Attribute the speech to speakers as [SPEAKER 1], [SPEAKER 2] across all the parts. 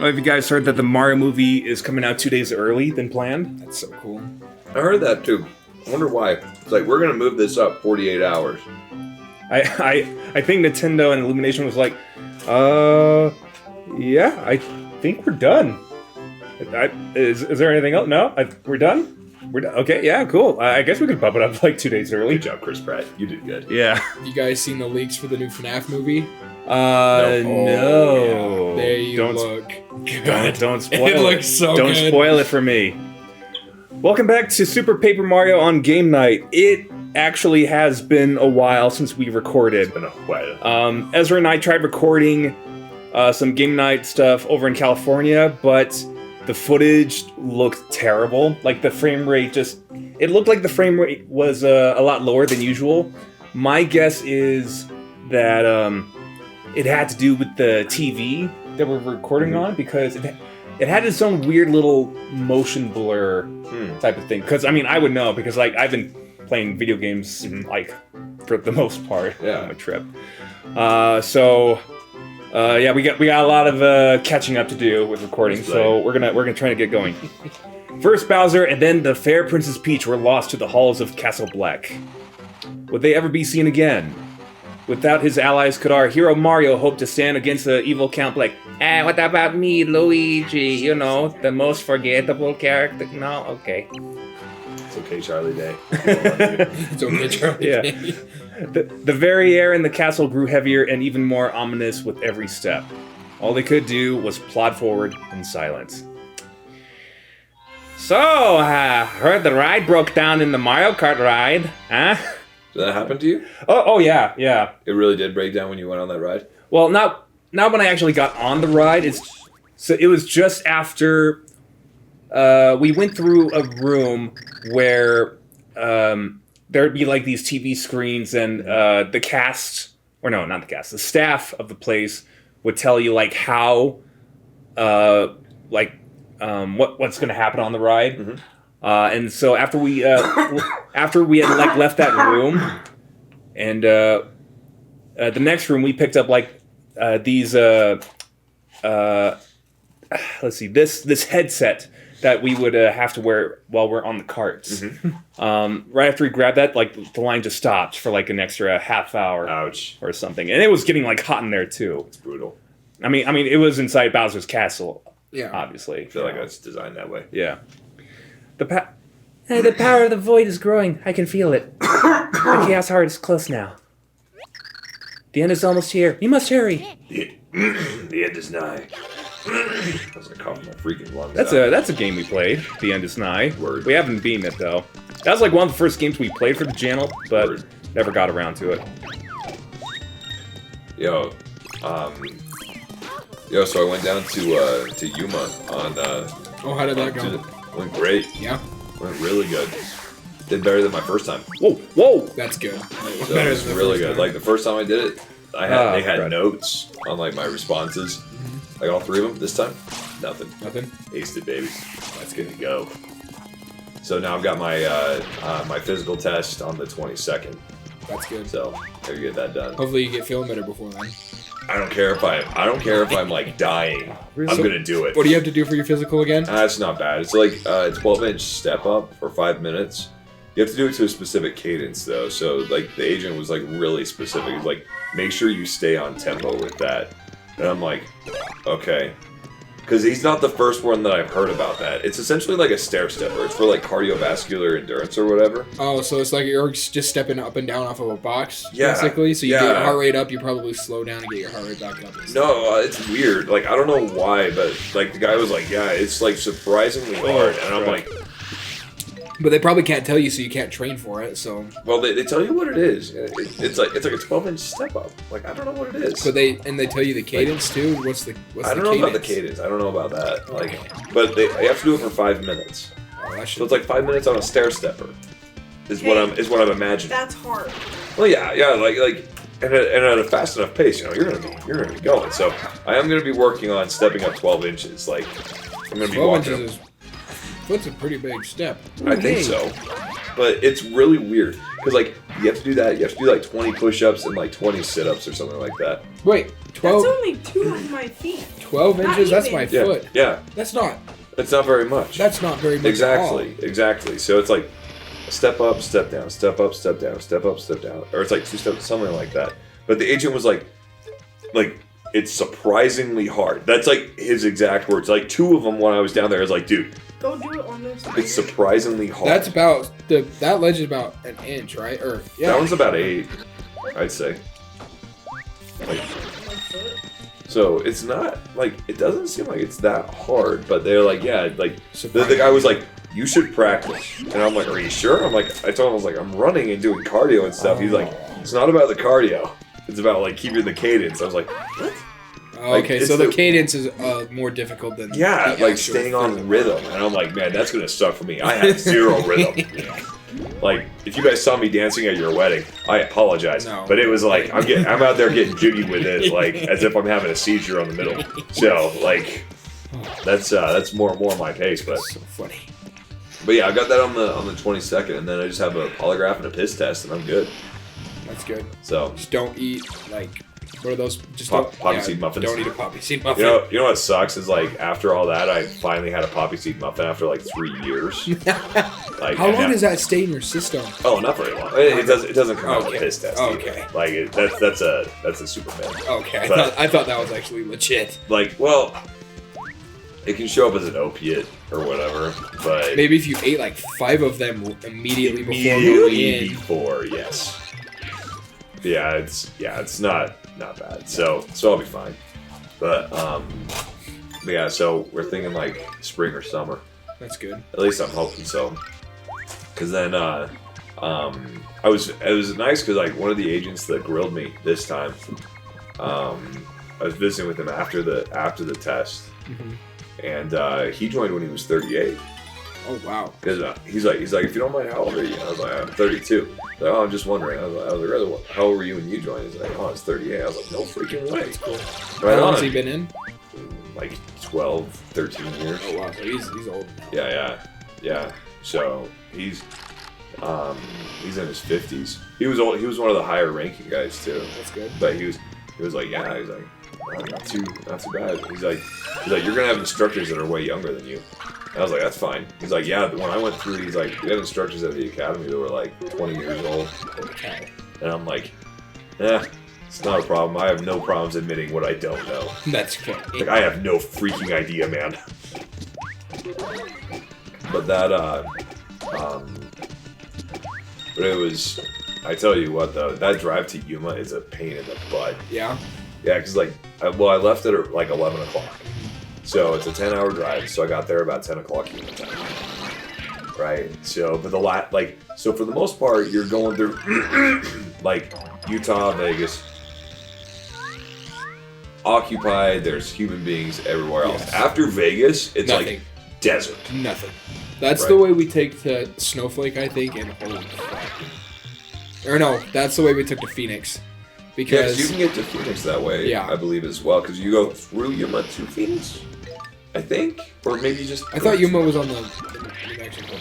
[SPEAKER 1] Have you guys heard that the Mario movie is coming out 2 days early than planned?
[SPEAKER 2] That's so cool.
[SPEAKER 3] I heard that too. I wonder why. It's like, we're going to move this up 48 hours.
[SPEAKER 1] I think Nintendo and Illumination was like, yeah, I think we're done. Is there anything else? No? We're done? We're done. Okay, yeah, cool. I guess we could bump it up like 2 days early.
[SPEAKER 3] Good job, Chris Pratt. You did good.
[SPEAKER 1] Yeah.
[SPEAKER 2] You guys seen the leaks for the new FNAF movie?
[SPEAKER 1] No.
[SPEAKER 2] Yeah. There you look. Good.
[SPEAKER 1] Don't spoil
[SPEAKER 2] It looks so
[SPEAKER 1] Don't
[SPEAKER 2] good.
[SPEAKER 1] spoil it for me. Welcome back to Super Paper Mario on Game Night. It actually has been a while since we recorded.
[SPEAKER 3] It's been a while.
[SPEAKER 1] Ezra and I tried recording some Game Night stuff over in California, but the footage looked terrible. Like, the frame rate it looked like the frame rate was a lot lower than usual. My guess is that it had to do with the TV that we're recording on, because it had its own weird little motion blur type of thing. Because, I mean, I would know, because, like, I've been playing video games, like, for the most part on my trip. Yeah, we got a lot of catching up to do with recording, so we're gonna try to get going. First, Bowser and then the fair Princess Peach were lost to the halls of Castle Bleck. Would they ever be seen again? Without his allies, could our hero Mario hope to stand against the evil Count Bleck? What about me, Luigi? You know, the most forgettable character? No? Okay.
[SPEAKER 3] It's okay, Charlie Day.
[SPEAKER 2] It's okay, Charlie.
[SPEAKER 1] Yeah. The very air in the castle grew heavier and even more ominous with every step. All they could do was plod forward in silence. So, heard the ride broke down in the Mario Kart ride, huh?
[SPEAKER 3] Did that happen to you?
[SPEAKER 1] Oh yeah.
[SPEAKER 3] It really did break down when you went on that ride?
[SPEAKER 1] Well, not when I actually got on the ride. It was just after we went through a room where there'd be like these TV screens, and the staff of the place would tell you like how what's going to happen on the ride. And so after we had like left that room, and the next room we picked up like these let's see, this headset that we would have to wear while we're on the carts. Right after we grabbed that, like, the line just stopped for like an extra half hour.
[SPEAKER 3] Ouch.
[SPEAKER 1] Or something, and it was getting like hot in there too.
[SPEAKER 3] It's brutal.
[SPEAKER 1] I mean, it was inside Bowser's castle.
[SPEAKER 2] Yeah.
[SPEAKER 1] Obviously.
[SPEAKER 3] I feel like it's designed that way.
[SPEAKER 1] Yeah. The power of the void is growing. I can feel it. The Chaos Heart is close now. The end is almost here. We must hurry.
[SPEAKER 3] The end is nigh. I was gonna cough my freaking lungs
[SPEAKER 1] That's a game we played. The end is nigh.
[SPEAKER 3] Word.
[SPEAKER 1] We haven't beaten it though. That was like one of the first games we played for the channel, but never got around to it.
[SPEAKER 3] So I went down to Yuma on
[SPEAKER 2] How did that go?
[SPEAKER 3] Went great.
[SPEAKER 2] Yeah.
[SPEAKER 3] Went really good. Did better than my first time.
[SPEAKER 1] Whoa!
[SPEAKER 2] That's good.
[SPEAKER 3] So it was really good. Like, the first time I did it, they had notes on like my responses. Like, all three of them. This time, nothing. Aced it, baby. That's good to go. So now I've got my my physical test on the 22nd.
[SPEAKER 2] That's good.
[SPEAKER 3] So gotta get that done.
[SPEAKER 2] Hopefully you get feeling better before then.
[SPEAKER 3] I don't care if I'm like dying. I'm gonna do it.
[SPEAKER 2] What do you have to do for your physical again?
[SPEAKER 3] It's not bad. It's like a 12-inch step up for 5 minutes. You have to do it to a specific cadence though. So like the agent was like really specific. He's like, make sure you stay on tempo with that. And I'm like, okay. Because he's not the first one that I've heard about that. It's essentially like a stair stepper. It's for like cardiovascular endurance or whatever.
[SPEAKER 2] Oh, so it's like you're just stepping up and down off of a box,
[SPEAKER 3] Yeah.
[SPEAKER 2] basically? So you get your heart rate up, you probably slow down and get your heart rate back up.
[SPEAKER 3] No, it's weird. Like, I don't know why, but like the guy was like, yeah, it's like surprisingly hard. And I'm like...
[SPEAKER 2] But they probably can't tell you, so you can't train for it, so...
[SPEAKER 3] Well, they tell you what it is. It's like a 12-inch step up. Like, I don't know what it is.
[SPEAKER 2] So they tell you the cadence too? What's the
[SPEAKER 3] I don't know about the cadence. I don't know about that. Like, but they have to do it for 5 minutes.
[SPEAKER 2] Oh,
[SPEAKER 3] So it's like 5 minutes on a stair stepper. Is what I'm imagining.
[SPEAKER 4] That's hard.
[SPEAKER 3] Well, yeah, like, and at a fast enough pace, you're gonna be going. So I am gonna be working on stepping up 12 inches. Like, I'm gonna be
[SPEAKER 2] 12
[SPEAKER 3] walking.
[SPEAKER 2] inches is... That's a pretty big step.
[SPEAKER 3] I think so. but it's really weird because like you have to do that. You have to do like 20 push-ups and like 20 sit-ups or something like that.
[SPEAKER 2] Wait, 12?
[SPEAKER 4] That's only 2 of my feet.
[SPEAKER 2] 12
[SPEAKER 4] Not
[SPEAKER 2] inches? That's
[SPEAKER 4] even.
[SPEAKER 2] my foot.
[SPEAKER 3] Yeah.
[SPEAKER 2] That's not.
[SPEAKER 3] It's not very much.
[SPEAKER 2] That's not very much
[SPEAKER 3] Exactly. So it's like a step up, step down, step up, step down, step up, step down, or it's like 2 steps, something like that. But the agent was like it's surprisingly hard. That's like his exact words. Like 2 of them when I was down there, I was like, dude,
[SPEAKER 4] Go do it on this side.
[SPEAKER 3] it's surprisingly hard.
[SPEAKER 2] That's about that ledge is about an inch, right? Or yeah.
[SPEAKER 3] That one's about 8, I'd say. Like,
[SPEAKER 4] My foot.
[SPEAKER 3] so it's not like it doesn't seem like it's that hard, but they're like, yeah, like the guy was like, you should practice, and I'm like, are you sure? I'm like, I told him I was like, I'm running and doing cardio and stuff. He's like, it's not about the cardio, it's about like keeping the cadence. I was like, what?
[SPEAKER 2] Okay,
[SPEAKER 3] Like,
[SPEAKER 2] so
[SPEAKER 3] it's
[SPEAKER 2] the cadence is more difficult than
[SPEAKER 3] Yeah,
[SPEAKER 2] the
[SPEAKER 3] like
[SPEAKER 2] actual
[SPEAKER 3] staying on
[SPEAKER 2] physical.
[SPEAKER 3] rhythm, and I'm like, man, that's gonna suck for me. I have 0 rhythm. Like, if you guys saw me dancing at your wedding, I apologize.
[SPEAKER 2] No.
[SPEAKER 3] But it was like I'm out there getting jiggy with it, like as if I'm having a seizure on the middle. So like, that's more my pace. But
[SPEAKER 2] So funny.
[SPEAKER 3] yeah, I got that on the 22nd, and then I just have a polygraph and a piss test, and I'm good.
[SPEAKER 2] That's good.
[SPEAKER 3] So
[SPEAKER 2] Just don't eat like what are those? Just
[SPEAKER 3] Poppy seed muffins.
[SPEAKER 2] Don't eat a poppy seed muffin.
[SPEAKER 3] you know what sucks is like after all that, I finally had a poppy seed muffin after like 3 years. Like,
[SPEAKER 2] How long does that stay in your system?
[SPEAKER 3] Oh, not very long. It doesn't come out with
[SPEAKER 2] Okay.
[SPEAKER 3] piss test.
[SPEAKER 2] Okay.
[SPEAKER 3] Either. Like that's a Superman.
[SPEAKER 2] Okay,
[SPEAKER 3] But-
[SPEAKER 2] I thought that was actually legit.
[SPEAKER 3] Like, well, it can show up as an opiate or whatever, but
[SPEAKER 2] Maybe if you ate like 5 of them immediately before going in.
[SPEAKER 3] before, yes. Yeah, it's not bad. So I'll be fine. But yeah, so we're thinking like spring or summer.
[SPEAKER 2] That's good.
[SPEAKER 3] At least I'm hoping so. Cause then it was nice because like one of the agents that grilled me this time, I was visiting with him after the test, and he joined when he was 38.
[SPEAKER 2] Oh wow.
[SPEAKER 3] Cause he's like if you don't mind, how old are you? I was like, I'm 32. Like, oh, I'm just wondering. I was like, really, how old were you when you joined? He's like, oh, I was 38. I was like, no freaking way.
[SPEAKER 2] That's cool.
[SPEAKER 3] Right
[SPEAKER 2] How long
[SPEAKER 3] on.
[SPEAKER 2] has he been in?
[SPEAKER 3] Like 12, 13 years.
[SPEAKER 2] Oh wow, so he's old.
[SPEAKER 3] Yeah. So he's in his 50s. He was old. He was one of the higher ranking guys too.
[SPEAKER 2] That's good.
[SPEAKER 3] But he was like, yeah. He's like, oh, not too bad. He's like, you're gonna have instructors that are way younger than you. And I was like, that's fine. He's like, yeah. When I went through, he's like, we had instructors at the academy that were like 20 years old.
[SPEAKER 2] Okay.
[SPEAKER 3] And I'm like, it's not a problem. I have no problems admitting what I don't know.
[SPEAKER 2] That's cool.
[SPEAKER 3] Like, I have no freaking idea, man. But that, but it was, I tell you what though, that drive to Yuma is a pain in the butt.
[SPEAKER 2] Yeah.
[SPEAKER 3] Yeah, because like, I left at like 11 o'clock. So it's a 10-hour drive, so I got there about 10 o'clock Yuma time. Right? So, but so for the most part, you're going through, like, Utah, Vegas, occupied, there's human beings everywhere else.
[SPEAKER 2] Yes.
[SPEAKER 3] After Vegas, it's
[SPEAKER 2] Nothing.
[SPEAKER 3] like desert.
[SPEAKER 2] Nothing. That's
[SPEAKER 3] Right.
[SPEAKER 2] the way we take to Snowflake, I think, and holy crap. Or no, that's the way we took to Phoenix.
[SPEAKER 3] Yeah, 'cause
[SPEAKER 2] Because
[SPEAKER 3] you can get to Phoenix that way,
[SPEAKER 2] Yeah.
[SPEAKER 3] I believe, as well, because you go through Yuma to Phoenix, I think? Or maybe just...
[SPEAKER 2] I thought Yuma was on the New Mexico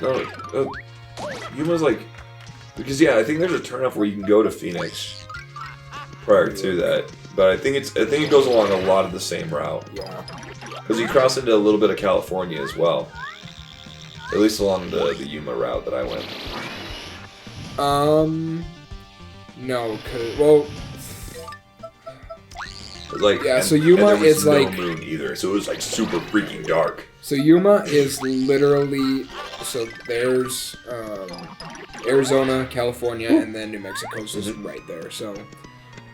[SPEAKER 2] border.
[SPEAKER 3] No, Yuma's like... Because, yeah, I think there's a turnoff where you can go to Phoenix prior to that. But I think it goes along a lot of the same route.
[SPEAKER 2] Yeah.
[SPEAKER 3] Because you cross into a little bit of California as well. At least along the Yuma route that I went.
[SPEAKER 2] No, well,
[SPEAKER 3] Like,
[SPEAKER 2] Yeah,
[SPEAKER 3] and-
[SPEAKER 2] so Yuma
[SPEAKER 3] and there was
[SPEAKER 2] is
[SPEAKER 3] no
[SPEAKER 2] like-
[SPEAKER 3] moon either, so it was like super freaking dark.
[SPEAKER 2] so Yuma is literally, so there's Arizona, California, and then New Mexico's just right there. So,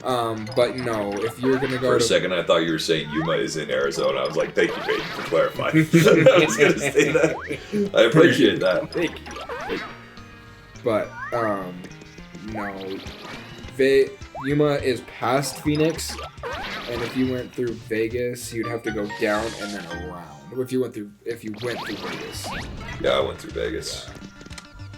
[SPEAKER 2] but no, if you're gonna go
[SPEAKER 3] For a
[SPEAKER 2] to
[SPEAKER 3] second, I thought you were saying Yuma is in Arizona. I was like, thank you, Peyton, for clarifying. I was gonna say that. I appreciate that.
[SPEAKER 2] Thank you. But no, Yuma is past Phoenix, and if you went through Vegas, you'd have to go down and then around. If you went through Vegas.
[SPEAKER 3] Yeah, I went through Vegas.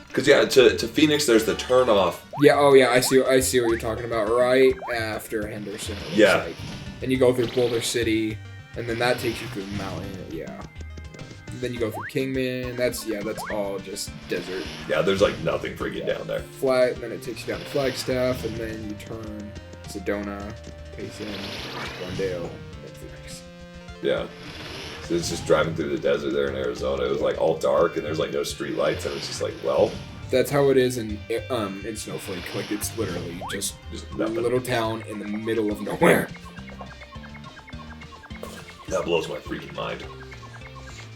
[SPEAKER 3] Because yeah, to Phoenix, there's the turnoff.
[SPEAKER 2] Yeah. Oh yeah. I see what you're talking about. Right after Henderson. it looks
[SPEAKER 3] Yeah.
[SPEAKER 2] like. And you go through Boulder City, and then that takes you through the mountain. Yeah. Then you go through Kingman. That's all just desert.
[SPEAKER 3] Yeah, there's like nothing freaking down there.
[SPEAKER 2] Flat, and then it takes you down to Flagstaff, and then you turn Sedona, Payson, Glendale, and Phoenix.
[SPEAKER 3] Yeah. So it's just driving through the desert there in Arizona. It was like all dark and there's like no street lights, and it's just like, well,
[SPEAKER 2] That's how it is in Snowflake. Like it's literally just a
[SPEAKER 3] nothing.
[SPEAKER 2] little town in the middle of nowhere.
[SPEAKER 3] That blows my freaking mind.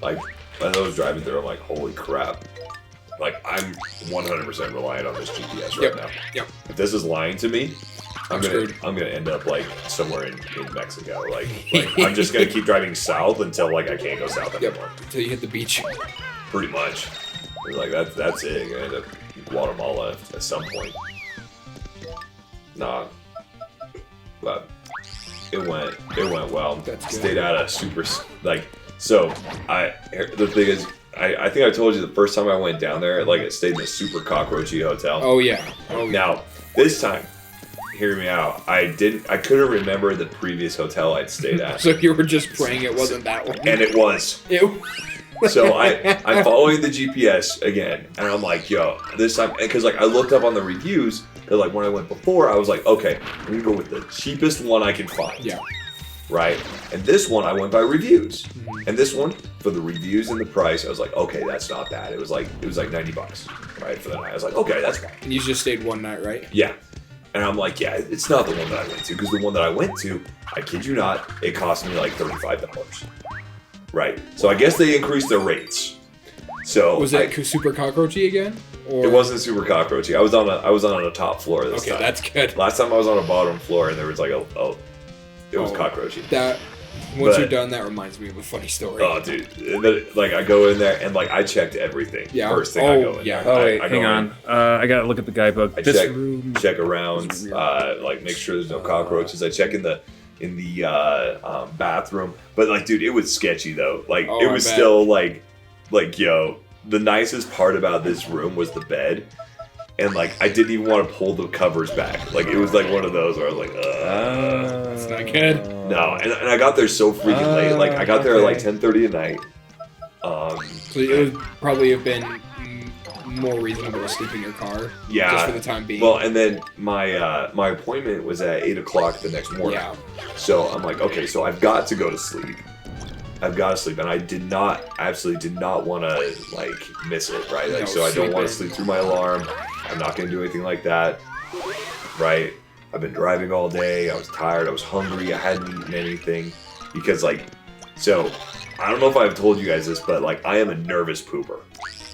[SPEAKER 3] Like, as I was driving through, I'm like, holy crap. Like, I'm 100% reliant on this GPS right now.
[SPEAKER 2] Yep.
[SPEAKER 3] If this is lying to me, I'm
[SPEAKER 2] screwed.
[SPEAKER 3] gonna end up like somewhere in Mexico. Like I'm just gonna keep driving south until like I can't go south anymore.
[SPEAKER 2] Until you hit the beach.
[SPEAKER 3] Pretty much. It's like that's it. You're gonna end up in Guatemala at some point. Nah. But it went well.
[SPEAKER 2] That's good.
[SPEAKER 3] Stayed out of super like so the thing is I think I told you the first time I went down there, like it stayed in a super cockroachy hotel.
[SPEAKER 2] Oh yeah.
[SPEAKER 3] Now, this time, hear me out. I couldn't remember the previous hotel I'd stayed at.
[SPEAKER 2] So you were just praying it wasn't that one.
[SPEAKER 3] And it was.
[SPEAKER 2] Ew.
[SPEAKER 3] So I'm following the GPS again, and I'm like, yo, this time, because like I looked up on the reviews, because like when I went before, I was like, okay, I'm gonna go with the cheapest one I can find.
[SPEAKER 2] Yeah.
[SPEAKER 3] Right? And this one I went by reviews. And this one, for the reviews and the price, I was like, okay, that's not bad. It was like $90, right, for the night. I was like, okay, that's fine.
[SPEAKER 2] And you just stayed one night, right?
[SPEAKER 3] Yeah. And I'm like, yeah, it's not the one that I went to, because the one that I went to, I kid you not, it cost me like $35. Right. So I guess they increased their rates. So
[SPEAKER 2] Was it super cockroachy again? Or
[SPEAKER 3] it wasn't super cockroachy. I was on a top floor this
[SPEAKER 2] okay,
[SPEAKER 3] time.
[SPEAKER 2] that's good.
[SPEAKER 3] Last time I was on a bottom floor and there was like it was cockroachy.
[SPEAKER 2] That once
[SPEAKER 3] But-
[SPEAKER 2] you're done, that reminds me of a funny story.
[SPEAKER 3] Oh, dude! And then, like I go in there and like I checked everything.
[SPEAKER 2] Yeah.
[SPEAKER 3] First thing I go in.
[SPEAKER 2] yeah.
[SPEAKER 3] there.
[SPEAKER 1] Oh wait,
[SPEAKER 3] I go
[SPEAKER 1] hang
[SPEAKER 3] in,
[SPEAKER 1] on. I gotta look at the guidebook.
[SPEAKER 3] I
[SPEAKER 1] This
[SPEAKER 3] check
[SPEAKER 1] room.
[SPEAKER 3] check around, like make sure there's no cockroaches. I check in the bathroom, but like, dude, it was sketchy though. Like
[SPEAKER 2] Oh,
[SPEAKER 3] it
[SPEAKER 2] I
[SPEAKER 3] was
[SPEAKER 2] bet.
[SPEAKER 3] still like yo. The nicest part about this room was the bed. And like I didn't even want to pull the covers back. Like it was like one of those where I was like,
[SPEAKER 2] That's not good.
[SPEAKER 3] no. And I got there so freaking late. Like I got there at like 10:30 at night.
[SPEAKER 2] So it would probably have been more reasonable to sleep in your car.
[SPEAKER 3] Yeah.
[SPEAKER 2] Just for the time being.
[SPEAKER 3] Well, and then my appointment was at 8 o'clock the next morning.
[SPEAKER 2] Yeah.
[SPEAKER 3] So I'm like, okay, so I've got to go to sleep. I've got to sleep, and I absolutely did not want to like miss it, right? Like,
[SPEAKER 2] No,
[SPEAKER 3] so I don't want to
[SPEAKER 2] sleep
[SPEAKER 3] sleep through my alarm. I'm not gonna do anything like that, right? I've been driving all day. I was tired. I was hungry. I hadn't eaten anything because like, so I don't know if I've told you guys this, but like I am a nervous pooper.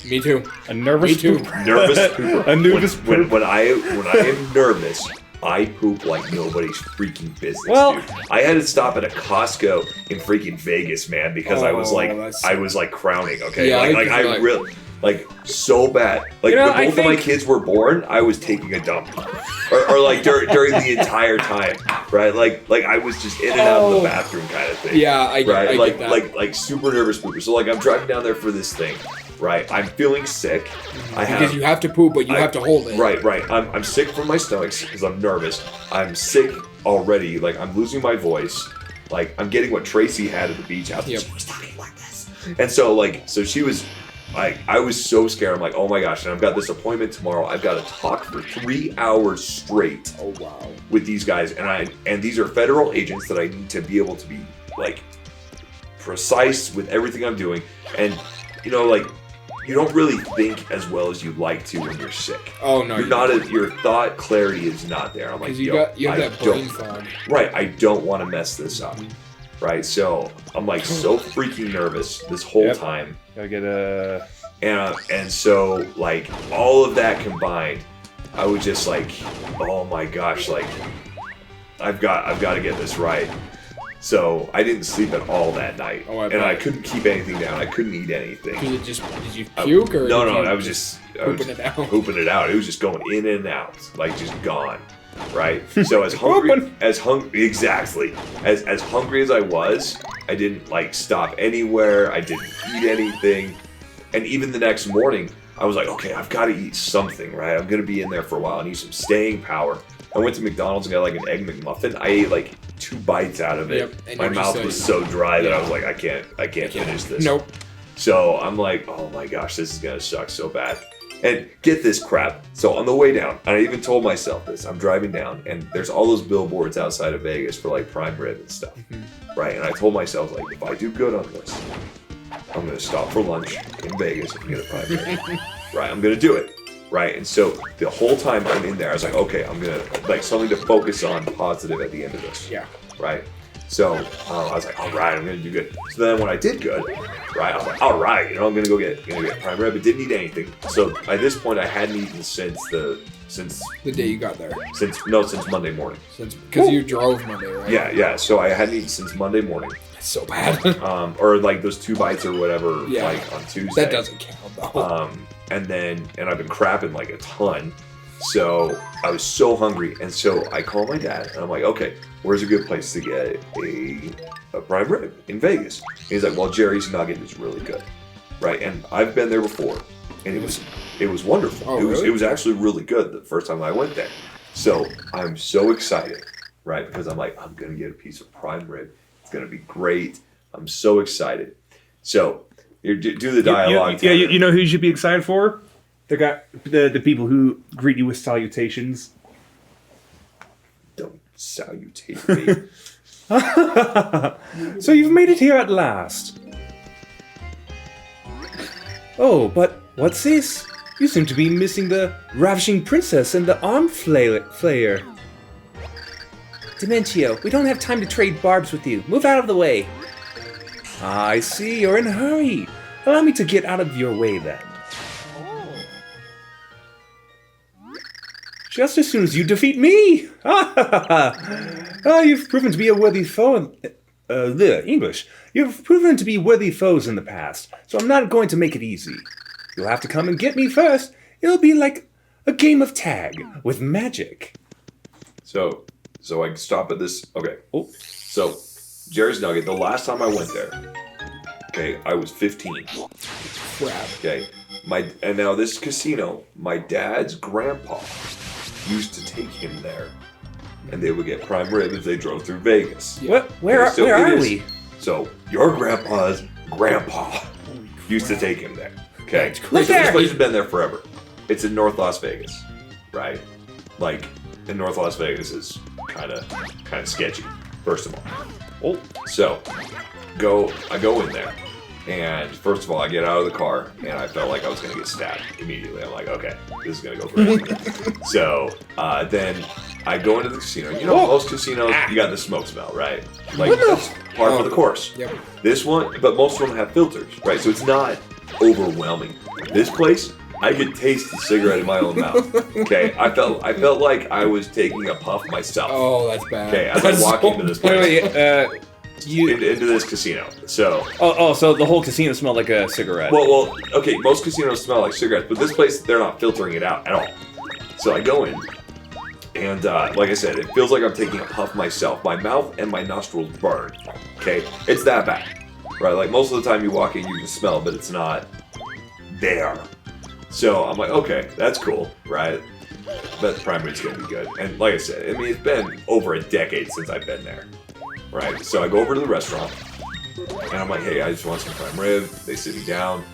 [SPEAKER 2] Me too.
[SPEAKER 1] A nervous
[SPEAKER 2] Me too.
[SPEAKER 1] pooper.
[SPEAKER 3] Nervous pooper.
[SPEAKER 1] A nervous
[SPEAKER 3] when I am nervous, I poop like nobody's freaking business,
[SPEAKER 1] Well-
[SPEAKER 3] dude. I had to stop at a Costco in freaking Vegas, man, because I was like crowning, okay?
[SPEAKER 2] Yeah,
[SPEAKER 3] like I
[SPEAKER 2] like-
[SPEAKER 3] really like so bad. Like
[SPEAKER 1] You know,
[SPEAKER 3] when
[SPEAKER 1] I
[SPEAKER 3] both of my
[SPEAKER 1] think-
[SPEAKER 3] kids were born, I was taking a dump. or like during the entire time, right? Like I was just in and out of the bathroom kind of thing.
[SPEAKER 2] Yeah, I
[SPEAKER 3] Right,
[SPEAKER 2] get
[SPEAKER 3] like
[SPEAKER 2] that.
[SPEAKER 3] like super nervous pooper. So like I'm driving down there for this thing, right? I'm feeling sick.
[SPEAKER 2] because you have to poop, but you have to hold it.
[SPEAKER 3] Right. I'm sick from my stomach because I'm nervous. I'm sick already. Like I'm losing my voice. Like I'm getting what Tracy had at the beach house.
[SPEAKER 2] Yep.
[SPEAKER 3] She was talking like this, and so she was. Like I was so scared. I'm like, oh my gosh! And I've got this appointment tomorrow. I've got to talk for 3 hours straight
[SPEAKER 2] Oh wow.
[SPEAKER 3] with these guys, and these are federal agents that I need to be able to be like precise with everything I'm doing, and you know, like you don't really think as well as you'd like to when you're sick.
[SPEAKER 2] Oh no.
[SPEAKER 3] You're not. Your thought clarity is not there. I'm like,
[SPEAKER 2] Because
[SPEAKER 3] yo,
[SPEAKER 2] you have
[SPEAKER 3] I
[SPEAKER 2] that brain
[SPEAKER 3] don't.
[SPEAKER 2] fog.
[SPEAKER 3] Right. I don't want to mess this up. Right. So I'm like so freaking nervous this whole
[SPEAKER 1] Yep.
[SPEAKER 3] time.
[SPEAKER 1] Gotta get a.
[SPEAKER 3] And so like all of that combined, I was just like, oh my gosh, like I've got to get this right. So I didn't sleep at all that night,
[SPEAKER 2] Oh, I
[SPEAKER 3] and
[SPEAKER 2] bet.
[SPEAKER 3] I couldn't keep anything down. I couldn't eat anything.
[SPEAKER 2] Did you puke or?
[SPEAKER 3] No,
[SPEAKER 2] did
[SPEAKER 3] no,
[SPEAKER 2] you
[SPEAKER 3] I was just
[SPEAKER 2] pooping it out?
[SPEAKER 3] pooping it out. It was just going in and out, like just gone. Right. So as hungry exactly as hungry as I was, I didn't like stop anywhere. I didn't eat anything. And even the next morning, I was like, okay, I've got to eat something, right? I'm going to be in there for a while. I need some staying power. I went to McDonald's and got like an egg McMuffin. I ate like 2 bites out of it.
[SPEAKER 2] Yep, and
[SPEAKER 3] My
[SPEAKER 2] you're just
[SPEAKER 3] mouth
[SPEAKER 2] like-
[SPEAKER 3] was so dry that I
[SPEAKER 2] Yeah.
[SPEAKER 3] was like, I can't finish this.
[SPEAKER 2] Nope.
[SPEAKER 3] So I'm like, oh my gosh, this is gonna suck so bad. And get this crap. So on the way down, I even told myself this. I'm driving down, and there's all those billboards outside of Vegas for like prime rib and stuff, right? And I told myself, like, if I do good on this, I'm gonna stop for lunch in Vegas and get a prime rib, right? I'm gonna do it, right? And so the whole time I'm in there, I was like, okay, I'm gonna like something to focus on positive at the end of this,
[SPEAKER 2] Yeah.
[SPEAKER 3] right? So I was like, all right, I'm gonna do good. So then when I did good, right, I was like, all right, I'm gonna go get prime rib. But didn't eat anything. So at this point, I hadn't eaten since
[SPEAKER 2] the day you got there.
[SPEAKER 3] since Monday morning.
[SPEAKER 2] Because you drove Monday, right?
[SPEAKER 3] Yeah. So I hadn't eaten since Monday morning.
[SPEAKER 2] That's so bad.
[SPEAKER 3] Or like those 2 bites or whatever,
[SPEAKER 2] Yeah.
[SPEAKER 3] like on Tuesday.
[SPEAKER 2] That doesn't count though.
[SPEAKER 3] And I've been crapping like a ton. So I was so hungry, and so I called my dad, and I'm like, okay, where's a good place to get a prime rib in Vegas? And he's like, well, Jerry's Nugget is really good, right? And I've been there before, and it was wonderful.
[SPEAKER 2] Oh,
[SPEAKER 3] It
[SPEAKER 2] really?
[SPEAKER 3] was actually really good the first time I went there. So I'm so excited, right? Because I'm like, I'm gonna get a piece of prime rib. It's gonna be great. I'm so excited. So you do the dialogue.
[SPEAKER 1] You know who you should be excited for? The people who greet you with salutations.
[SPEAKER 3] Don't salutate me.
[SPEAKER 1] So you've made it here at last. Oh, but what's this? You seem to be missing the ravishing princess and the arm flayer. Dementio, we don't have time to trade barbs with you. Move out of the way. I see, you're in a hurry. Allow me to get out of your way then. Just as soon as you defeat me! You've proven to be a worthy foe. English. You've proven to be worthy foes in the past, so I'm not going to make it easy. You'll have to come and get me first. It'll be like a game of tag with magic.
[SPEAKER 3] So I stop at this. Okay.
[SPEAKER 1] Oh.
[SPEAKER 3] So Jerry's Nugget. The last time I went there, okay, I was 15.
[SPEAKER 2] Crap.
[SPEAKER 3] Okay. And now this casino, my dad's grandpa used to take him there, and they would get prime rib if they drove through Vegas.
[SPEAKER 2] Yeah.
[SPEAKER 1] Where
[SPEAKER 3] Okay, so
[SPEAKER 1] are
[SPEAKER 3] it is-
[SPEAKER 1] we?
[SPEAKER 3] So your grandpa's grandpa used to take him there. Okay.
[SPEAKER 2] That's
[SPEAKER 3] So
[SPEAKER 2] crazy.
[SPEAKER 3] this place has been there forever. It's in North Las Vegas, right? Like, in North Las Vegas is kind of sketchy. First of all.
[SPEAKER 1] Oh.
[SPEAKER 3] So I go in there, and first of all, I get out of the car, and I felt like I was gonna get stabbed immediately. I'm like, okay, this is gonna go crazy. So then I go into the casino. You know, most casinos, you got the smoke smell, right? Like, that's part of the course.
[SPEAKER 2] Yep.
[SPEAKER 3] This one, but most of them have filters, right? So it's not overwhelming. This place, I could taste the cigarette in my own mouth. Okay, I felt like I was taking a puff myself.
[SPEAKER 2] Oh, that's bad.
[SPEAKER 3] Okay, as I walk into this place, into this casino. So,
[SPEAKER 1] So the whole casino smelled like a cigarette.
[SPEAKER 3] well, okay, most casinos smell like cigarettes, but this place, they're not filtering it out at all. So I go in, and like I said, it feels like I'm taking a puff myself. My mouth and my nostrils burn. Okay, it's that bad, right? Like most of the time you walk in, you can smell, but it's not there. So I'm like, okay, that's cool, right? But prime rib's gonna be good. And like I said, I mean, it's been over a decade since I've been there, right? So I go over to the restaurant, and I'm like, hey, I just want some prime rib. They sit me down,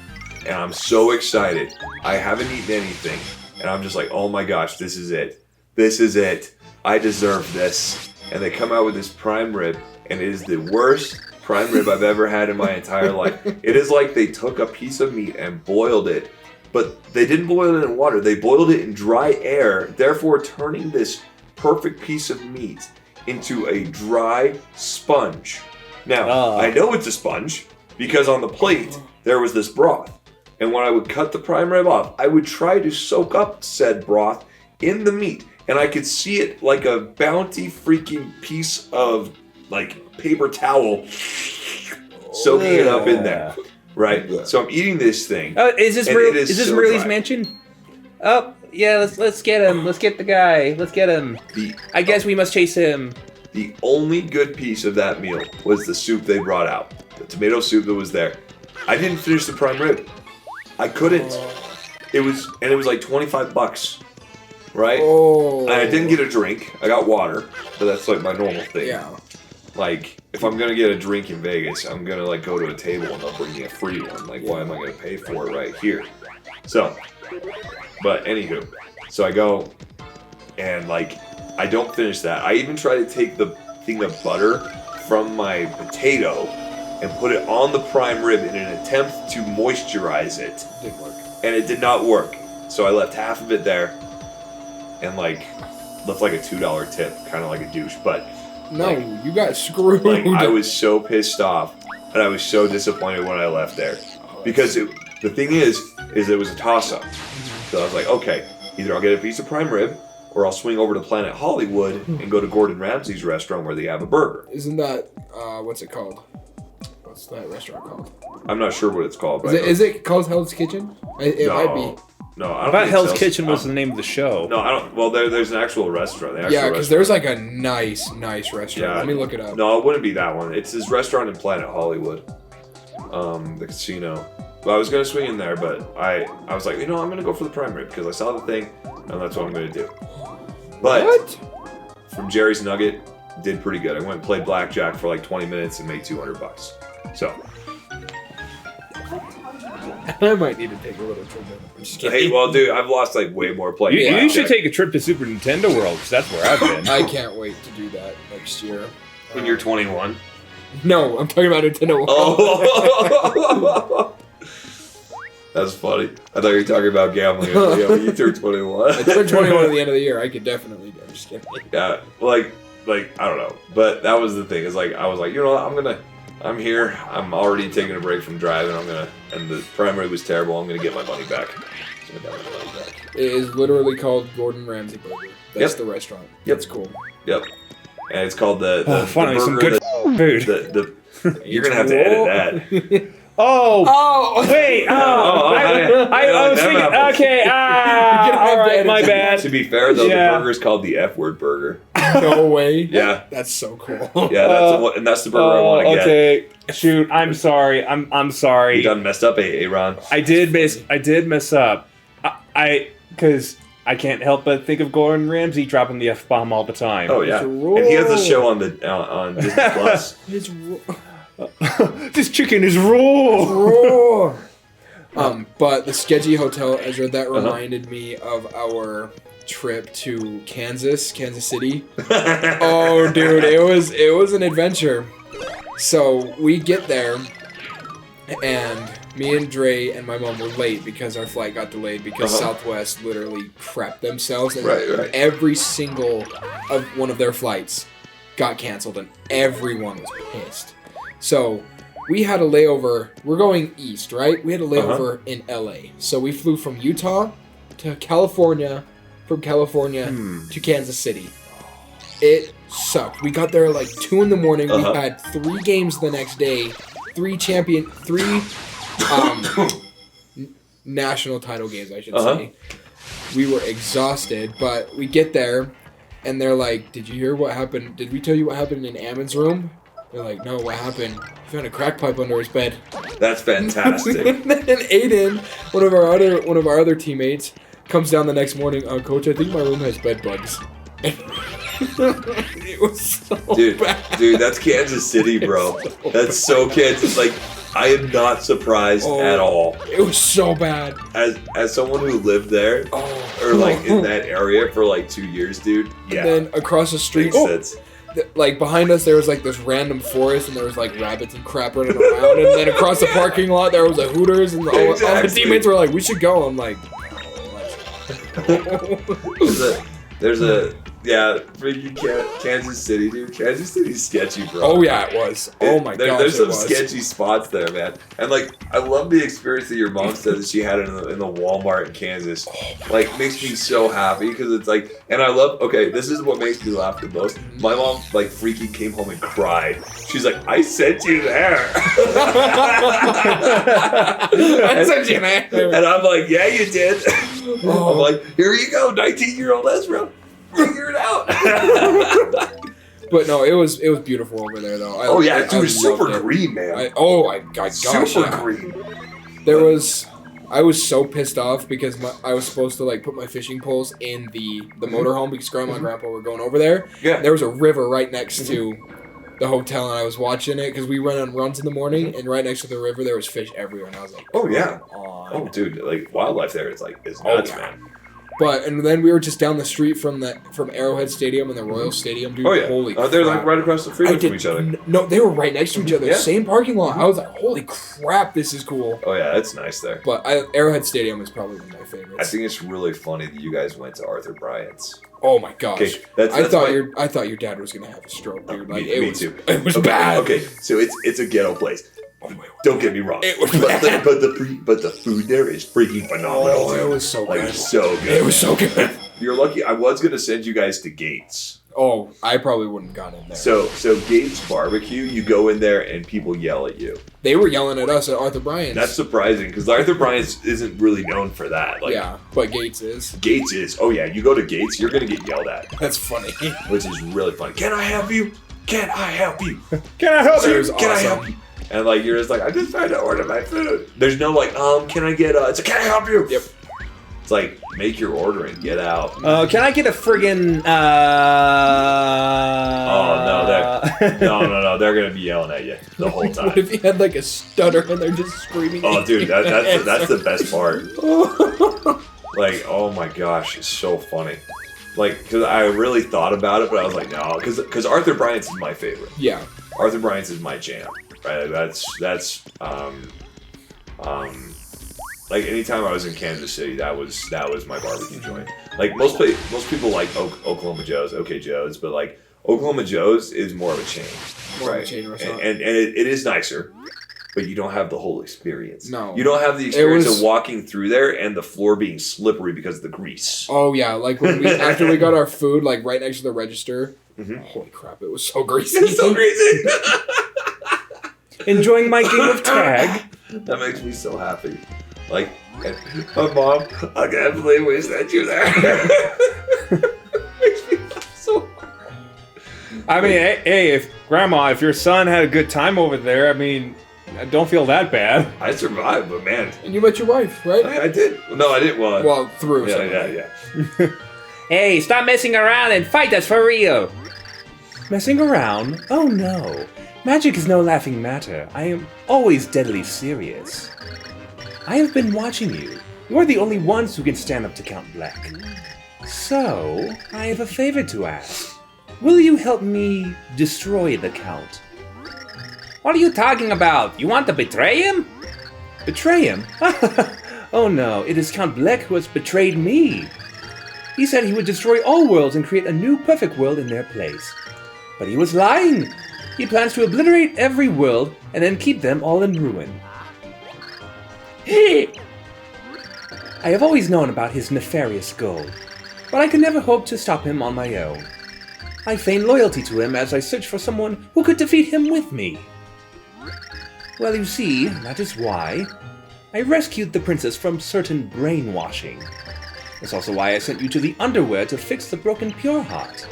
[SPEAKER 3] and I'm so excited. I haven't eaten anything, and I'm just like, oh my gosh, this is it. This is it. I deserve this. And they come out with this prime rib, and it is the worst prime rib I've ever had in my entire life. It is like they took a piece of meat and boiled it, but they didn't boil it in water. They boiled it in dry air, therefore turning this perfect piece of meat into a dry sponge. Now, I know it's a sponge because on the plate there was this broth. And when I would cut the prime rib off, I would try to soak up said broth in the meat. And I could see it like a bounty freaking piece of like paper towel soaking it up in there. Right? So I'm eating this thing.
[SPEAKER 1] Is this
[SPEAKER 3] and it is so
[SPEAKER 1] Murley's
[SPEAKER 3] dry.
[SPEAKER 1] mansion? Oh, yeah, let's get him. Let's get the guy. Let's get him. I guess we must chase him.
[SPEAKER 3] The only good piece of that meal was the soup they brought out. The tomato soup that was there. I didn't finish the prime rib. I couldn't. It was like $25, right?
[SPEAKER 2] Oh.
[SPEAKER 3] And I didn't get a drink. I got water, but that's like my normal thing.
[SPEAKER 2] Yeah.
[SPEAKER 3] like, if I'm gonna get a drink in Vegas, I'm gonna like go to a table and they'll bring me a free one. Like, why am I gonna pay for it right here? So, but anywho, so I go and like I don't finish that. I even try to take the thing of butter from my potato and put it on the prime rib in an attempt to moisturize it.
[SPEAKER 2] Didn't work.
[SPEAKER 3] And it did not work. So I left half of it there and like left like a $2 tip, kind of like a douche. But
[SPEAKER 2] No,
[SPEAKER 3] like,
[SPEAKER 2] you got screwed.
[SPEAKER 3] like I was so pissed off and I was so disappointed when I left there because the thing is it was a toss-up. So I was like, okay, either I'll get a piece of prime rib or I'll swing over to Planet Hollywood and go to Gordon Ramsay's restaurant where they have a burger.
[SPEAKER 2] Isn't that what's it called? What's that restaurant called?
[SPEAKER 3] I'm not sure what it's called. But
[SPEAKER 2] Is it called Hell's Kitchen? It might be.
[SPEAKER 3] No, I
[SPEAKER 1] I
[SPEAKER 3] don't
[SPEAKER 1] thought
[SPEAKER 3] think
[SPEAKER 1] Hell's
[SPEAKER 3] so.
[SPEAKER 1] Kitchen was the name of the show.
[SPEAKER 3] No, I don't. Well, there's an actual restaurant.
[SPEAKER 2] Yeah, because there's like a nice restaurant.
[SPEAKER 3] Yeah.
[SPEAKER 2] Let me look it up.
[SPEAKER 3] No, it wouldn't be that one. It's his restaurant in Planet Hollywood, the casino. Well, I was gonna swing in there, but I was like, I'm gonna go for the prime rib because I saw the thing, and that's what I'm gonna do. But
[SPEAKER 2] What?
[SPEAKER 3] from Jerry's Nugget, did pretty good. I went and played blackjack for like 20 minutes and made $200. So,
[SPEAKER 2] I might need to take a little trip. I'm just kidding.
[SPEAKER 3] hey, well, dude, I've lost like way more playing.
[SPEAKER 1] You
[SPEAKER 3] blackjack.
[SPEAKER 1] should take a trip to Super Nintendo World, because that's where I've been.
[SPEAKER 2] I can't wait to do that next year.
[SPEAKER 3] when you're 21.
[SPEAKER 2] No, I'm talking about Nintendo World.
[SPEAKER 3] Oh. That's funny. I thought you were talking about gambling. Yeah, you turned 21.
[SPEAKER 2] I turned 21 at the end of the year. I could definitely do it. I'm just kidding.
[SPEAKER 3] Yeah, like I don't know, but that was the thing. Is like I was like, you know what, I'm here. I'm already taking a break from driving. And the primary was terrible. I'm gonna get my money back. So I got my money back.
[SPEAKER 2] It is literally called Gordon Ramsay Burger. That's
[SPEAKER 3] Yep.
[SPEAKER 2] the restaurant.
[SPEAKER 3] Yep.
[SPEAKER 2] That's cool.
[SPEAKER 3] Yep. And it's called the
[SPEAKER 1] Finally, some
[SPEAKER 3] burger
[SPEAKER 1] good food.
[SPEAKER 3] the you're gonna have to edit that.
[SPEAKER 1] Oh, wait. I was thinking. Okay. All right. My bad.
[SPEAKER 3] To be fair though,
[SPEAKER 1] Yeah.
[SPEAKER 3] the burger is called the F word burger.
[SPEAKER 2] No way.
[SPEAKER 3] Yeah.
[SPEAKER 2] That's so cool.
[SPEAKER 3] Yeah, that's the burger I want to get.
[SPEAKER 1] Okay. Shoot. I'm sorry. I'm sorry.
[SPEAKER 3] You done messed up, Ron.
[SPEAKER 1] I did mess up. Because I can't help but think of Gordon Ramsay dropping the F-bomb all the time.
[SPEAKER 3] Oh yeah,
[SPEAKER 2] It's a roll.
[SPEAKER 3] and he has a show on Disney Plus.
[SPEAKER 2] It's
[SPEAKER 1] This chicken is raw.
[SPEAKER 2] raw. But the sketchy hotel, Ezra, that reminded me of our trip to Kansas City. Oh, dude, it was an adventure. So we get there, and me and Dre and my mom were late because our flight got delayed because Southwest literally crapped themselves, and
[SPEAKER 3] Right.
[SPEAKER 2] every single of one of their flights got canceled, and everyone was pissed. So we had a layover. We're going east, right? We had a layover in LA. So we flew from Utah to California, from California to Kansas City. It sucked. We got there at like 2 a.m. We had 3 games the next day, 3 national title games, I should say. We were exhausted, but we get there, and they're like, "Did you hear what happened? Did we tell you what happened in Ammon's room?" They're like, "No, what happened?" He found a crack pipe under his bed.
[SPEAKER 3] That's fantastic.
[SPEAKER 2] And then Aiden, one of our other teammates, comes down the next morning. Coach, I think my room has bed bugs. It was so bad.
[SPEAKER 3] Dude, that's Kansas City, bro. That's so Kansas. Like, I am not surprised at all.
[SPEAKER 2] It was so bad.
[SPEAKER 3] As someone who lived there, or like in that area for like 2 years, dude. Yeah.
[SPEAKER 2] And then across the street,
[SPEAKER 3] Makes sense.
[SPEAKER 2] like behind us, there was like this random forest, and there was like rabbits and crap running around. And then across the parking lot, there was a Hooters, and all the teammates were like, "We should go." I'm like,
[SPEAKER 3] There's a freaking Kansas City, dude. Kansas City's sketchy, bro.
[SPEAKER 2] "Oh yeah, it was. Oh my gosh,
[SPEAKER 3] There's
[SPEAKER 2] it
[SPEAKER 3] some
[SPEAKER 2] was."
[SPEAKER 3] sketchy spots there, man. And like, I love the experience that your mom said that she had in the Walmart in Kansas. Like, makes me so happy because it's like, and I love. Okay, this is what makes me laugh the most. My mom like freaking came home and cried. She's like, "I sent you there."
[SPEAKER 2] I sent you there.
[SPEAKER 3] And I'm like, "Yeah, you did." I'm like, "Here you go, 19-year-old Ezra. Figure it out."
[SPEAKER 2] But no, it was beautiful over there though.
[SPEAKER 3] Dude,
[SPEAKER 2] I
[SPEAKER 3] super
[SPEAKER 2] loved it.
[SPEAKER 3] green, man.
[SPEAKER 2] My gosh,
[SPEAKER 3] Super
[SPEAKER 2] yeah.
[SPEAKER 3] green.
[SPEAKER 2] I was so pissed off because I was supposed to like put my fishing poles in the motorhome because Grandma and Grandpa were going over there.
[SPEAKER 3] Yeah.
[SPEAKER 2] There was a river right next to the hotel and I was watching it because we went on runs in the morning, and right next to the river there was fish everywhere, and I was like,
[SPEAKER 3] Oh yeah.
[SPEAKER 2] "Come on."
[SPEAKER 3] Oh dude, like wildlife there is nuts,
[SPEAKER 2] yeah.
[SPEAKER 3] man.
[SPEAKER 2] But and then we were just down the street from Arrowhead Stadium and the Royal Stadium, dude.
[SPEAKER 3] Oh yeah.
[SPEAKER 2] Holy
[SPEAKER 3] They're like
[SPEAKER 2] crap.
[SPEAKER 3] right across the freeway from each other.
[SPEAKER 2] No, they were right next to each other.
[SPEAKER 3] Yeah.
[SPEAKER 2] Same parking lot. I was like, holy crap, this is cool.
[SPEAKER 3] Oh yeah, it's nice there.
[SPEAKER 2] But Arrowhead Stadium is probably one of my favorites.
[SPEAKER 3] I think it's really funny that you guys went to Arthur Bryant's.
[SPEAKER 2] Oh my gosh.
[SPEAKER 3] Okay, that's
[SPEAKER 2] I thought
[SPEAKER 3] my-
[SPEAKER 2] your dad was gonna have a stroke, dude. Like
[SPEAKER 3] me too.
[SPEAKER 2] It was
[SPEAKER 3] Okay,
[SPEAKER 2] bad.
[SPEAKER 3] Okay, so it's a ghetto place.
[SPEAKER 2] Oh my
[SPEAKER 3] Don't get me wrong.
[SPEAKER 2] It was
[SPEAKER 3] but
[SPEAKER 2] bad.
[SPEAKER 3] the food there is freaking phenomenal.
[SPEAKER 2] Oh,
[SPEAKER 3] too.
[SPEAKER 2] it was so
[SPEAKER 3] like
[SPEAKER 2] good.
[SPEAKER 3] so good.
[SPEAKER 2] It was so good.
[SPEAKER 3] You're lucky. I was gonna send you guys to Gates.
[SPEAKER 2] Oh, I probably wouldn't have gone in there.
[SPEAKER 3] So Gates Barbecue, you go in there and people yell at you.
[SPEAKER 2] They were yelling at us at Arthur Bryant's.
[SPEAKER 3] That's surprising because Arthur Bryant's isn't really known for that. Like,
[SPEAKER 2] yeah, but Gates is.
[SPEAKER 3] Gates is. Oh yeah, you go to Gates, you're gonna get yelled at,
[SPEAKER 2] That's funny.
[SPEAKER 3] which is really funny. Can I help you? Can I help you?
[SPEAKER 1] Can I help
[SPEAKER 2] That
[SPEAKER 1] you?
[SPEAKER 2] was
[SPEAKER 3] Can I
[SPEAKER 2] awesome.
[SPEAKER 3] help you? And like you're just like, I'm just trying to order my food. There's no like, can I get it's like, can I help you?
[SPEAKER 2] Yep.
[SPEAKER 3] It's like, make your order and get out.
[SPEAKER 1] Can I get a friggin'
[SPEAKER 3] No, they're gonna be yelling at you the whole
[SPEAKER 2] What
[SPEAKER 3] time.
[SPEAKER 2] if you had like a stutter and they're just screaming?
[SPEAKER 3] Oh
[SPEAKER 2] at
[SPEAKER 3] dude,
[SPEAKER 2] you?
[SPEAKER 3] that's the best part. Like, oh my gosh, it's so funny. Like, cause I really thought about it, but I was like, no, cause Arthur Bryant's is my favorite.
[SPEAKER 2] Yeah.
[SPEAKER 3] Arthur Bryant's is my jam, right? That's like anytime I was in Kansas City, that was my barbecue joint. Like most people like Oklahoma Joe's, OK Joe's, but like Oklahoma Joe's is more of a chain,
[SPEAKER 2] More of a
[SPEAKER 3] right?
[SPEAKER 2] chain restaurant.
[SPEAKER 3] And it is nicer, but you don't have the whole experience.
[SPEAKER 2] No.
[SPEAKER 3] You don't have the experience
[SPEAKER 2] was-
[SPEAKER 3] of walking through there and the floor being slippery because of the grease.
[SPEAKER 2] Oh yeah, like when after we got our food, like right next to the register.
[SPEAKER 3] Mhm.
[SPEAKER 2] Holy crap, it was so greasy.
[SPEAKER 3] It's so greasy.
[SPEAKER 1] Enjoying my game of tag.
[SPEAKER 3] That makes me so happy. Like, my mom, I can't believe we sent you there. Makes me so
[SPEAKER 1] I mean, hey, if your son had a good time over there, I mean, don't feel that bad.
[SPEAKER 3] I survived, but man,
[SPEAKER 2] And you met your wife, right?
[SPEAKER 3] I did. No, I didn't.
[SPEAKER 2] Well, through.
[SPEAKER 3] yeah.
[SPEAKER 1] Hey, stop messing around and fight us for real. Messing around? Oh no. Magic is no laughing matter. I am always deadly serious. I have been watching you. You are the only ones who can stand up to Count Bleck. So, I have a favor to ask. Will you help me destroy the Count? What are you talking about? You want to betray him? Betray him? Oh no, it is Count Bleck who has betrayed me. He said he would destroy all worlds and create a new perfect world in their place. But he was lying. He plans to obliterate every world and then keep them all in ruin. I have always known about his nefarious goal, but I could never hope to stop him on my own. I feign loyalty to him as I search for someone who could defeat him with me. Well, you see, that is why I rescued the princess from certain brainwashing. That's also why I sent you to the underwear to fix the broken pure heart,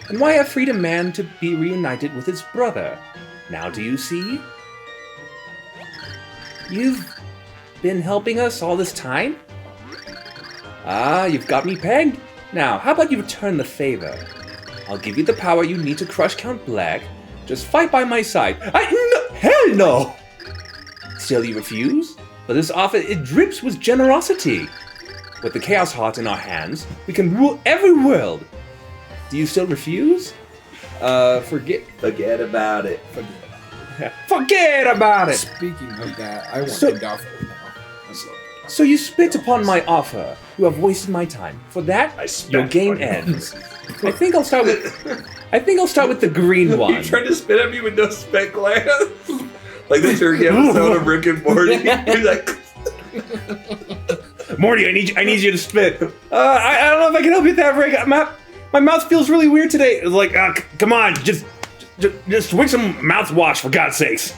[SPEAKER 1] and why I freed a man to be reunited with his brother. Now do you see? You've been helping us all this time? Ah, you've got me pegged. Now, how about you return the favor? I'll give you the power you need to crush Count Bleck. Just fight by my side. Hell no! Still you refuse? But this offer, it drips with generosity. With the Chaos Heart in our hands, we can rule every world. Do you still refuse? Forget
[SPEAKER 3] about it.
[SPEAKER 1] Forget about it!
[SPEAKER 2] Speaking of that, I want
[SPEAKER 1] So-
[SPEAKER 2] to golf now.
[SPEAKER 1] So you spit upon my offer. You have wasted my time. For that,
[SPEAKER 3] I spat
[SPEAKER 1] your game
[SPEAKER 3] upon you.
[SPEAKER 1] ends. I think I'll start with the green one.
[SPEAKER 3] You trying to spit at me with no spit glass? Like the turkey episode of Rick and Morty. He's like,
[SPEAKER 1] Morty, I need you to spit. I don't know if I can help you with that, Rick. My mouth feels really weird today. It's like, come on, just swig some mouthwash for God's sakes.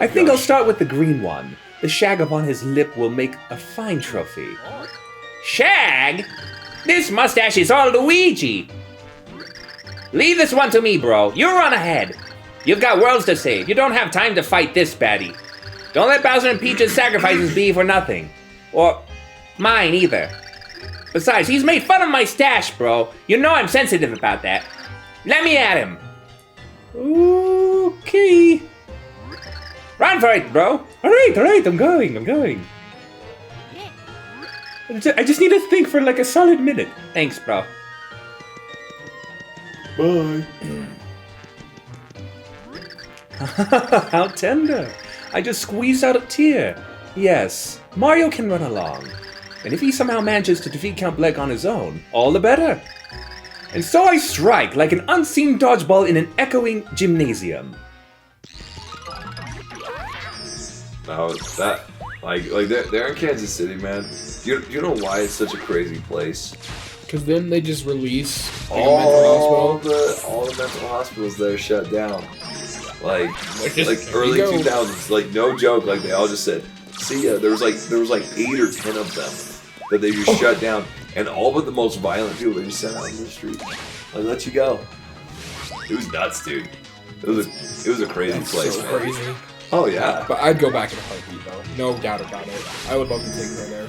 [SPEAKER 1] I think I'll start with the green one. The shag upon his lip will make a fine trophy. Shag? This mustache is all Luigi. Leave this one to me, bro. You run ahead. You've got worlds to save. You don't have time to fight this baddie. Don't let Bowser and Peach's sacrifices be for nothing. Or mine either. Besides, he's made fun of my stash, bro. You know I'm sensitive about that. Let me at him. Okay. Run for it, bro. Alright, I'm going. I just need to think for like a solid minute. Thanks, bro.
[SPEAKER 3] Bye.
[SPEAKER 1] How tender. I just squeezed out a tear. Yes, Mario can run along. And if he somehow manages to defeat Count Bleck on his own, all the better. And so I strike like an unseen dodgeball in an echoing gymnasium.
[SPEAKER 3] Now that, like they're in Kansas City, man. You know why it's such a crazy place?
[SPEAKER 2] Because then they just release like, a
[SPEAKER 3] All
[SPEAKER 2] mental hospital.
[SPEAKER 3] the mental hospitals there shut down. Like
[SPEAKER 2] There
[SPEAKER 3] early
[SPEAKER 2] you go.
[SPEAKER 3] 2000s. Like no joke. Like they all just said, "See ya." There was like 8 or 10 of them that they just shut down, and all but the most violent people they just sent out in the street. Like let you go. It was nuts, dude. It was a crazy place,
[SPEAKER 2] So
[SPEAKER 3] man.
[SPEAKER 2] crazy.
[SPEAKER 3] Oh yeah.
[SPEAKER 2] But I'd go back in a heartbeat, though. No doubt about it. I would love to take her there.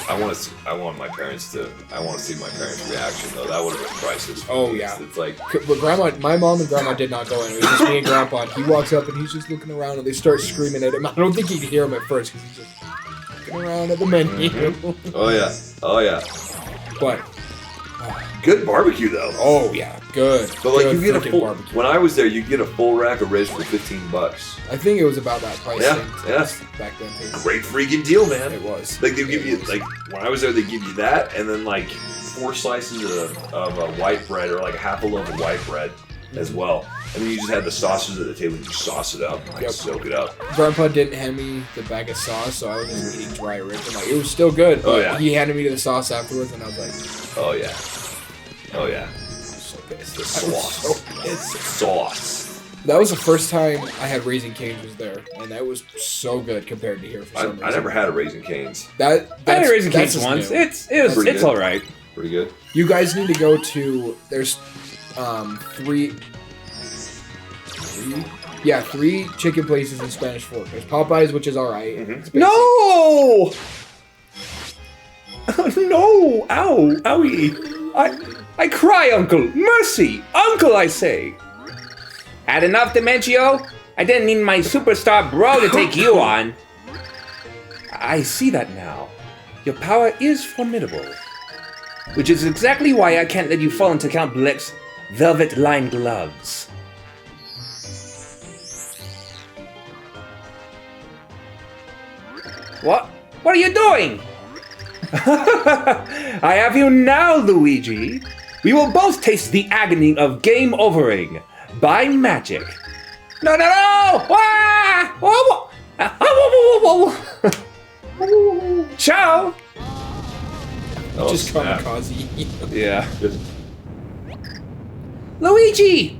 [SPEAKER 3] I want to. I want to see my parents' reaction though. That would have been priceless. for
[SPEAKER 2] Oh,
[SPEAKER 3] me.
[SPEAKER 2] yeah.
[SPEAKER 3] It's like
[SPEAKER 2] But my mom and grandma did not go in. It was just me and grandpa. And he walks up and he's just looking around and they start screaming at him. I don't think he'd hear him at first because he's just looking around at the menu.
[SPEAKER 3] oh yeah.
[SPEAKER 2] But,
[SPEAKER 3] Good barbecue though.
[SPEAKER 2] oh yeah, good.
[SPEAKER 3] But like
[SPEAKER 2] good
[SPEAKER 3] you get a
[SPEAKER 2] freaking
[SPEAKER 3] full.
[SPEAKER 2] barbecue.
[SPEAKER 3] When I was there, you get a full rack of ribs for $15.
[SPEAKER 2] I think it was about that price
[SPEAKER 3] Yeah,
[SPEAKER 2] thing
[SPEAKER 3] yeah.
[SPEAKER 2] back then too.
[SPEAKER 3] Great freaking deal, man.
[SPEAKER 2] It was.
[SPEAKER 3] Like they give you like when I was there, they give you that and then like 4 slices of white bread or like half a loaf of white bread as well. And then you just had the sausages at the table and you sauce it up and like
[SPEAKER 2] Yep.
[SPEAKER 3] soak it up.
[SPEAKER 2] Grandpa didn't hand me the bag of sauce, so I was just eating dry ribs. And like it was still good, but
[SPEAKER 3] Oh, yeah.
[SPEAKER 2] he handed me the sauce afterwards, and I was like,
[SPEAKER 3] Oh yeah. Oh yeah.
[SPEAKER 2] so good.
[SPEAKER 3] It's the
[SPEAKER 2] I was
[SPEAKER 3] sauce.
[SPEAKER 2] so
[SPEAKER 3] It's the sauce.
[SPEAKER 2] That was the first time I had Raising Cane's was there, and that was so good compared to here for some reason.
[SPEAKER 3] I never had a Raisin Cane's.
[SPEAKER 1] I had Raising Cane's
[SPEAKER 2] just
[SPEAKER 1] once.
[SPEAKER 2] new.
[SPEAKER 1] It's
[SPEAKER 3] Pretty good.
[SPEAKER 1] alright.
[SPEAKER 3] Pretty good.
[SPEAKER 2] You guys need to go to. There's three chicken places in Spanish Fork. There's Popeyes, which is alright.
[SPEAKER 3] Mhm.
[SPEAKER 2] It's basic.
[SPEAKER 1] No! No! Ow! Owie! I cry, Uncle! Mercy! Uncle, I say! Had enough, Dementio? I didn't need my superstar bro to take you on. I see that now. Your power is formidable. Which is exactly why I can't let you fall into Count Bleck's velvet-lined gloves. What? What are you doing? I have you now, Luigi. We will both taste the agony of game overing by magic. No! Ah! Whoa, whoa. Ciao!
[SPEAKER 3] Oh,
[SPEAKER 2] Just
[SPEAKER 3] snap.
[SPEAKER 2] kamikaze.
[SPEAKER 1] Yeah.
[SPEAKER 3] Just-
[SPEAKER 1] Luigi!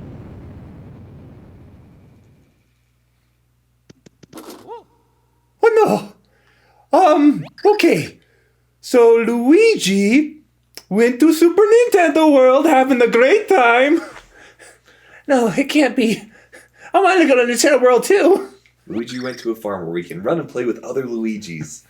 [SPEAKER 1] Oh no! Okay. So Luigi went to Super Nintendo World having a great time. No, it can't be. I want to go to Nintendo World too.
[SPEAKER 3] Luigi went to a farm where we can run and play with other Luigis.